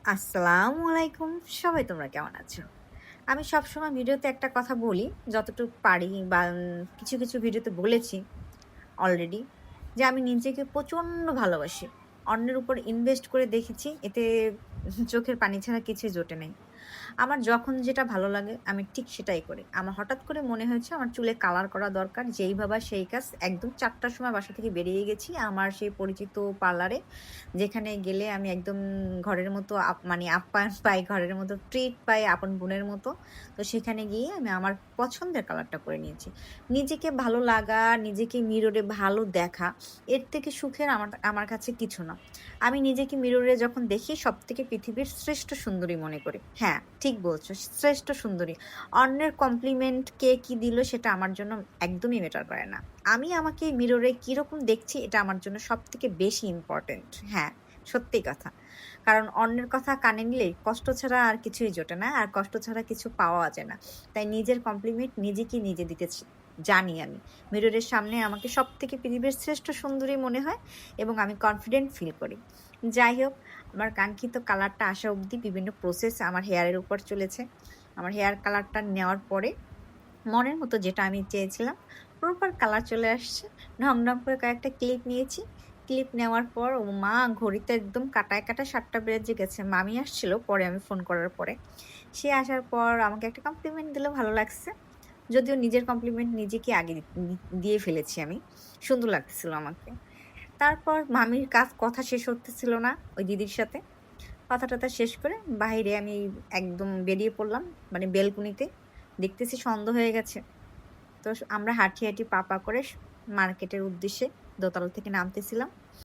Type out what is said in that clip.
আসসালামু আলাইকুম। সবাই তোমরা কেমন আছো? আমি সবসময় ভিডিওতে একটা কথা বলি, যতটুকু পারি বা কিছু ভিডিওতে বলেছি অলরেডি যে আমি নিজেকে প্রচণ্ড ভালোবাসি। অন্যের উপর ইনভেস্ট করে দেখেছি এতে চোখের পানি ছাড়া কিছুই জোটে নাই। আমার যখন যেটা ভালো লাগে আমি ঠিক সেটাই করি। আমার হঠাৎ করে মনে হয়েছে আমার চুলে কালার করা দরকার। যেই ভাবা সেই কাজ। একদম ৪ টার সময় বাসা থেকে বেরিয়ে গেছি আমার সেই পরিচিত পার্লারে। যেখানে গেলে আমি একদম ঘরের মতো মানে আপ্যায়ন পাই, ঘরের মতো ট্রিট পাই আপন বোনের মতো। তো সেখানে গিয়ে আমি আমার পছন্দের কালারটা করে নিয়েছি। নিজেকে ভালো লাগা, নিজেকে মিররে ভালো দেখা, এর থেকে সুখের আমার আমার কাছে কিছু না। আমি নিজেকে মিররে যখন দেখি সবথেকে পৃথিবীর শ্রেষ্ঠ সুন্দরী মনে করি। হ্যাঁ, ঠিক বলছো, শ্রেষ্ঠ সুন্দরী। অন্যের কমপ্লিমেন্ট কে কি দিল সেটা আমার জন্য একদমই ম্যাটার করে না। আমি আমাকে মিররে কিরকম দেখছি এটা আমার জন্য সবথেকে বেশি ইম্পোর্টেন্ট। হ্যাঁ, সত্যি কথা। কারণ অন্যের কথা কানে নিলে কষ্ট ছাড়া আর কিছুই জোটে না। আর কষ্ট ছাড়া কিছু পাওয়া যায় না। তাই নিজের কমপ্লিমেন্ট নিজেকে নিজে দিতে জানি আমি। মিররের সামনে আমাকে সবথেকে পৃথিবীর শ্রেষ্ঠ সুন্দরী মনে হয় এবং আমি কনফিডেন্ট ফিল করি। যাই হোক, আমার কাঙ্ক্ষিত কালারটা আসা অবধি বিভিন্ন প্রসেস আমার হেয়ারের উপর চলেছে। আমার হেয়ার কালারটা নেওয়ার পরে মনের মতো যেটা আমি চেয়েছিলাম প্রপার কালার চলে আসছে। ঢং করে কয়েকটা ক্লিপ নিয়েছি। ক্লিপ নেওয়ার পর ও মা! ঘড়িতে একদম কাঁটায় ৭টা বেজে গেছে। মামি আসছিল পরে আমি ফোন করার পরে। সে আসার পর আমাকে একটা কমপ্লিমেন্ট দিল, ভালো লাগছে। যদিও নিজের কমপ্লিমেন্ট নিজেকে আগে দিয়ে ফেলেছি আমি। সুন্দর লাগতেছিল আমাকে। তারপর মামির কথা শেষ হতেছিল না ওই দিদির সাথে। কথা-টথা শেষ করে বাহিরে আমি একদম বেরিয়ে পড়লাম। মানে বেলকনিতে। দেখতেছি সন্ধ্যা হয়ে গেছে। তো আমরা হাঁটি পা করে মার্কেটের উদ্দেশ্যে দোতলা থেকে নামতেছিলাম।